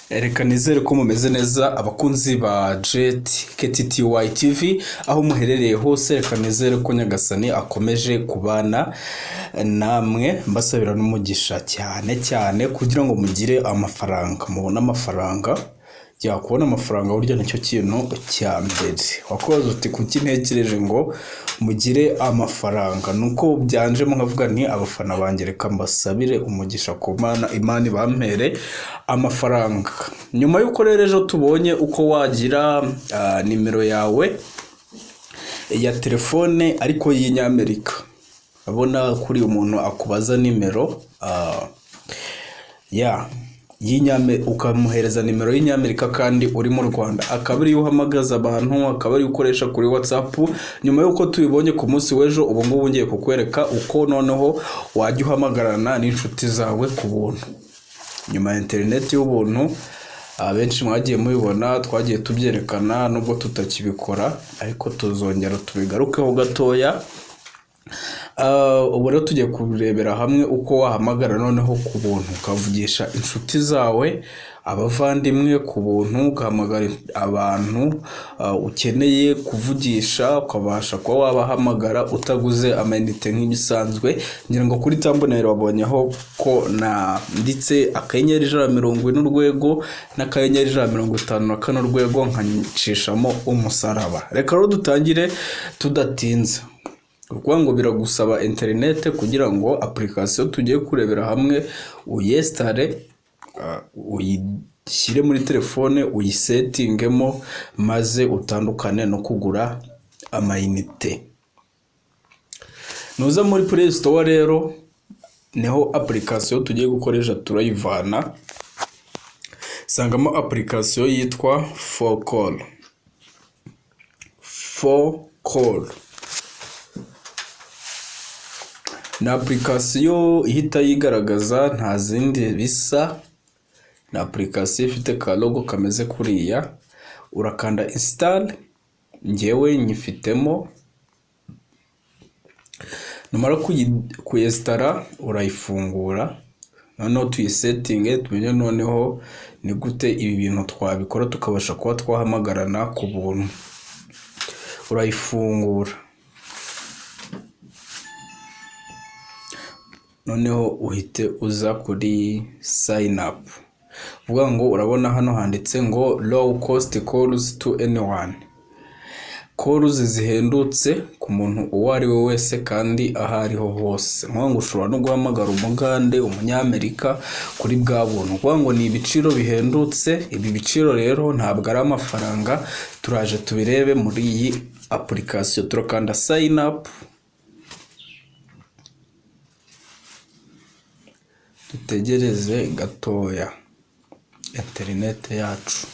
Reka nizere ko mumeze neza abakunzi ba Jet KTTY TV aho muherereye hose. Reka nizere ko Nyagasani akomeje kubana namwe, mbasabira n'umugisha cyane kugira ngo mugire amafaranga, mubone amafaranga. Kubona amafaranga burya nicyo kintu cya mbere. Wakoze uti kuki ntekereje ngo mugire amafaranga, nuko byanjemo nkavuga nti abafana banjye reka mbasabire umugisha ku Mana, Imana bampere amafaranga. Nyuma y'uko rero ejo tubonye uko wagira nimero yawe ya telefone ariko y'Inyamerika, abona kuri umuntu akubaza nimero ukamuhereza nimero y'Inyamerika kandi uri mu Rwanda, akaba ari uhamagaza abantu, akaba ari ukoresha kuri WhatsApp. Nyuma y'uko tubibonye ku munsi w'ejo, ubu ngubu ngiye kukwereka uko noneho wajya uhamagarana n'inshuti zawe ku buntu, nyuma ya internet y'ubuntu. Abenshi mwagiye mubibona, twagiye tubyerekana nubwo tutakibikora, ariko tuzongera tubigarukeho gatoya. Ubu rero tugiye kurebera hamwe uko wahamagara noneho ku buntu, ukavugisha inshuti zawe, abavandimwe ku buntu, ugahamagara abantu ukeneye kuvugisha, ukabasha kuba wabahamagara utaguze amayinite nk'ibisanzwe. Ngira ngo kuri thumbnail wabonyeho ko nanditse akanyenyeri ijana na 40 n'urwego n'akanyenyeri ijana na 54 n'urwego, nkacishamo umusaraba. Reka rero dutangire tudatinze. Kuko ngo biragusaba internet kugira ngo application tugiye kurebera hamwe uyestare, uyishyire muri telefone, uyisettingemo, maze utandukane no kugura amayinite. Nuza muri Play Store rero neho application tugiye gukoresha turayivana, sangamo application yitwa For Call. Na application ihita yigaragaza, nta zindi bisa. Na application ifite ka logo kameze kuriya, urakanda install. Ngewe nyifitemo, numara kuyinstara urayifungura, noneho tuyisettinge, tumenye noneho ni gute ibi bintu twabikora tukabasha kuba twahamagarana ku buntu. Urayifungura, noneho uhite uza kuri sign up. Vuga ngo urabona hano handitse ngo low cost calls to anyone. Calls zihendutse ku muntu uwo ari we wese kandi aho ariho hose. Vuga ngo ushobora no guhamagara umugande, umunyamerika kuri bwa buntu. Vuga ngo ni ibiciro bihendutse. Ibi biciro rero ntabwo ari amafaranga, turaje tubirebe muri iyi application. Turakanda sign up, dutegereze gatoya internet yacu.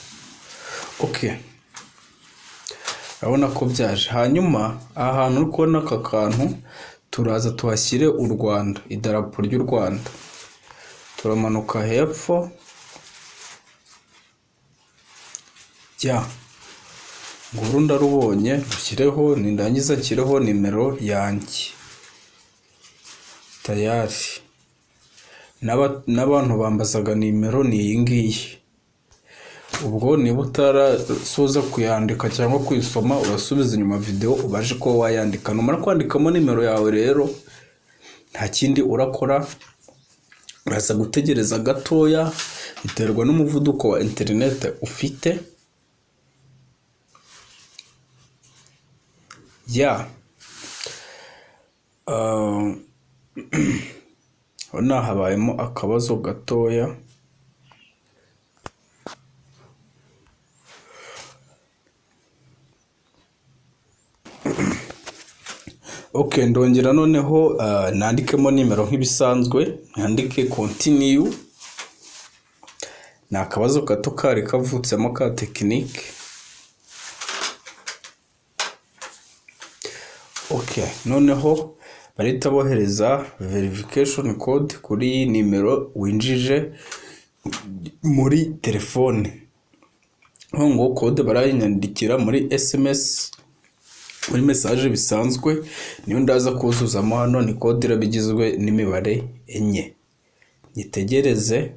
Okay, urabona ko byaje. Hanyuma ahantu uri kubona aka kantu, turaza tuhashyire u Rwanda, idarapo ry'u Rwanda. Turamanuka hepfo, nguru ndarubonye, dushyireho, nindangiza nshyireho nimero yanjye. Tayari n'abantu bambazaga nimero ni iyi ngiyi. Ubwo niba utarasoza kuyandika cyangwa kuyisoma, urasubiza inyuma video ubaje ko wayandika. Numara kwandikamo nimero yawe rero, nta kindi urakora, uraza gutegereza gatoya, biterwa n'umuvuduko wa internet ufite. Hano habayemo akabazo gatoya. Okay, ndongera noneho nandikemo nimero nk'ibisanzwe, nandike continue. Na akabazo gato kari kavutsemo ka tekinike. Okay, noneho barita bohereza verification code kuri nimero winjije muri telefone. Ngo code barayinyandikira muri SMS, muri message bisanzwe, niyo ndaza kuzuzamo hano. Ni code irabigizwe n'imibare enye. Nitegereze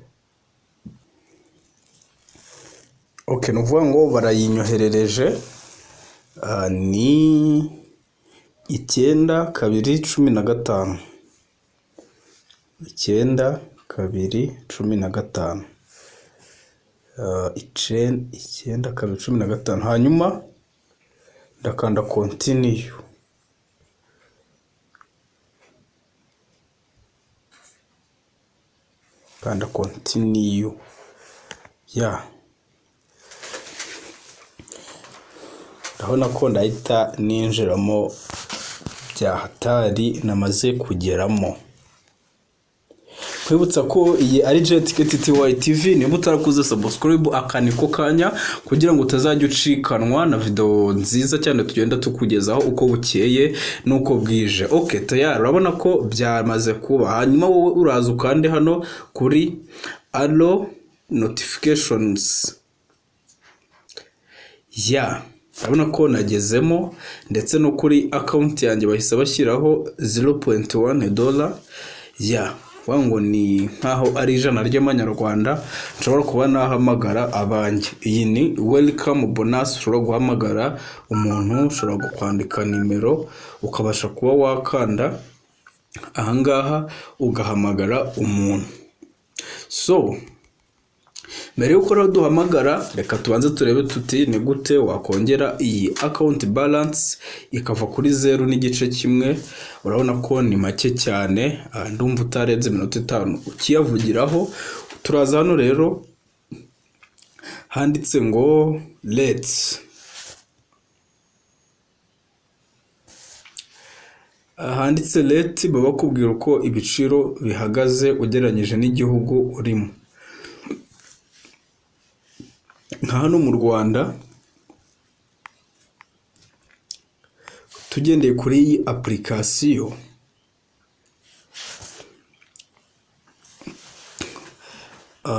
Okay, nuvuga ngo barayinyoherereje ni 9/2/15 9/2/15 9/2/15 hanyuma ndakanda continue ndabona ko ndahita ninjiramo bya hatari namaze kugeramo. Kwibutsa ko iyi ari RW-KIGALI TV, niba utarakoze subscribe akaniko kanya kugira ngo utazajya ucikanwa na video nziza cyane tugenda tukugezaho uko bukeye nuko bwije. Okay, tayari urabona ko byamaze kuba. Hanyuma wowe uraza ukande hano kuri allo notifications. Urabona ko nagezemo ndetse no kuri account yanjye bahise bashyiraho $0.1. Wango ni nkaho ari ijana ry'amanyarwanda nshobora kuba nahamagara abanjye. Iyi ni welcome bonus, ushobora guhamagara umuntu, ushobora kwandika nimero ukabasha kuba wakanda ahangaha ugahamagara umuntu. So mbere yuko rero duhamagara, reka tubanze turebe tuti ni gute wakongera iyi account balance ikava kuri 0.1. Urabona ko ni make cyane, ndumva utarenze iminota 5 ukiyavugiraho. Turaza hano rero handitse ngo let's, handitse let, baba kubwira uko ibiciro bihagaze ugereranyije n'igihugu urimo. Nka hano mu Rwanda tugendeye kuri iyi application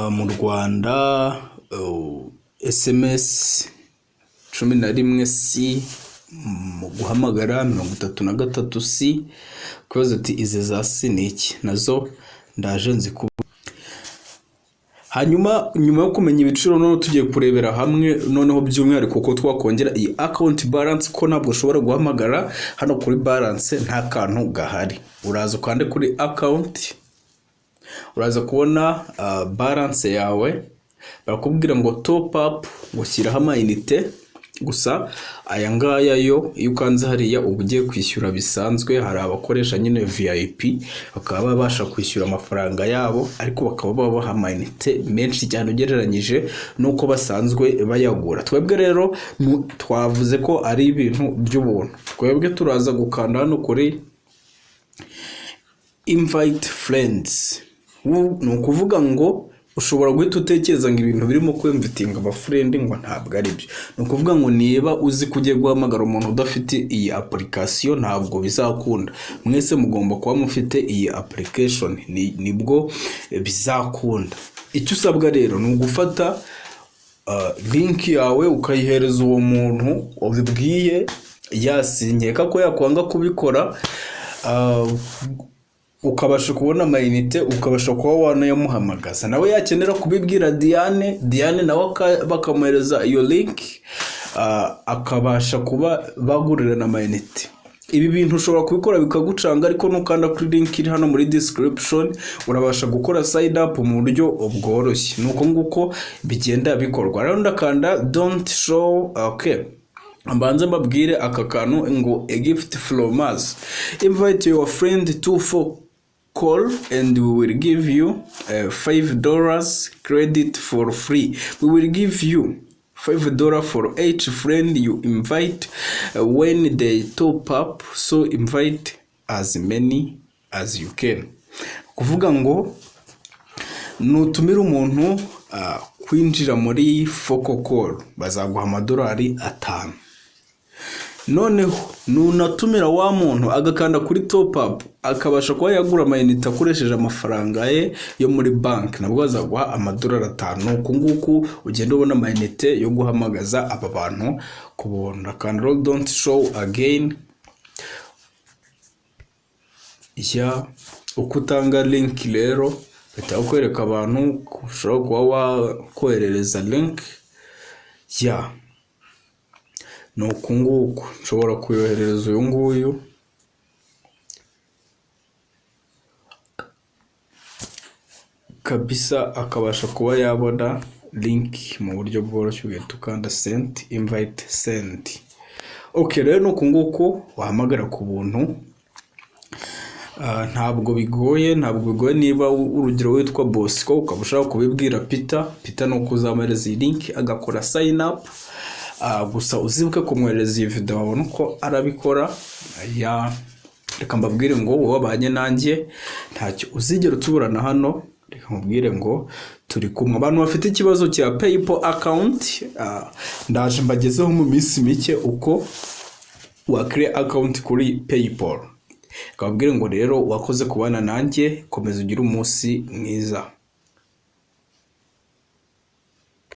mu Rwanda SMS 11C mu guhamagara 33C kubaza ati izi za siniki nazo ndaje nzikuba. Hanyuma nyuma yo kumenya ibiciro none tugiye kurebera hamwe noneho by'umwihariko ko twakongera iyi account balance, ko ntabwo ushobora guhamagara hano kuri balance nta kantu gahari. Uraza ukande kuri account, uraza kubona balance yawe, barakubwira ngo top up, gushyiraho amayinite. Gusa aya ngaya yo iyo ukanze hariya ubugiye kwishyura bisanzwe. Hari abakoresha nyine VIP bakaba babasha kwishyura amafaranga yabo, ariko bakaba babaha amayinite menshi cyane ugereranyije nuko basanzwe bayagura. Twebwe rero twavuze ko ari ibintu by'ubuntu. Twebwe turaza gukanda hano kuri invite friends. Ni ukuvuga ngo ushobora guhita utekereza ngo ibintu birimo kwemvitinga abafrendi ngo ntabwo ari byo. Ni ukuvuga ngo niba uzi kujye guhamagara umuntu udafite iyi application ntabwo bizakunda. Mwese mugomba kuba mufite iyi application nibwo bizakunda. Icyo usabwa rero ni ugufata link yawe ukayihereza uwo muntu ubibwiye. Yasinyeka ko yakwanga kubikora, ukabasha kubona amayinite, ukabasha kuba wanayamuhamagaza. Nawe yakenera kubibwira Diane nawe bakamuhereza iyo link, akabasha kuba bagurira na amayinite. Ibi bintu ushobora kubikora bikagucanga, ariko nukanda kuri link iri hano muri description urabasha gukora sign up mu buryo bworoshye. Nuko nguko bigenda bikorwa. Rero ndakanda don't show. Okay, ambanze mbabwire aka kantu ngo a gift from us. Invite your friend to for call and we will give you $5 credit for free. We will give you $5 for each friend you invite when they top up, so invite as many as you can. Kuvuga ngo nutumira umuntu kwinjira muri focal call bazaguha $5. Noneho nunatumira wa muntu agakanda kuri top up akabasha kuba yagura amayinite akoresheje amafaranga ye yo muri bank, nabwo bazaguha $5. Uku nguku ugenda ubona amayinite yo guhamagaza aba bantu kubona. Kandi don't show again. Uko utanga link rero bahita bakwereka abantu ushobora kuba wakoherereza link ya ni uku nguku nshobora kuyoherereza uyu nguyu kabisa akabasha kuba yabona link mu buryo bworoshye, ugahita ukanda send, invite send. Okay, rero nuko nguko wahamagara ku buntu. Ntabwo bigoye niba urugero witwa Bosco ukaba ushaka kubibwira Peter no kuzamereza iyi link agakora sign up. Gusa uzibuke kumwohereza iyi video babona uko arabikora. Reka mbabwire ngo wowe wabanye nanjye ntacyo uzigera utuburana hano. Reka mubwire ngo turi kumwe. Abantu bafite ikibazo cya PayPal account, ndaje mbagezeho mu minsi mike uko wa create account kuri PayPal. Kababwire ngo rero wakoze kubana nanjye, komeza ugire umunsi mwiza.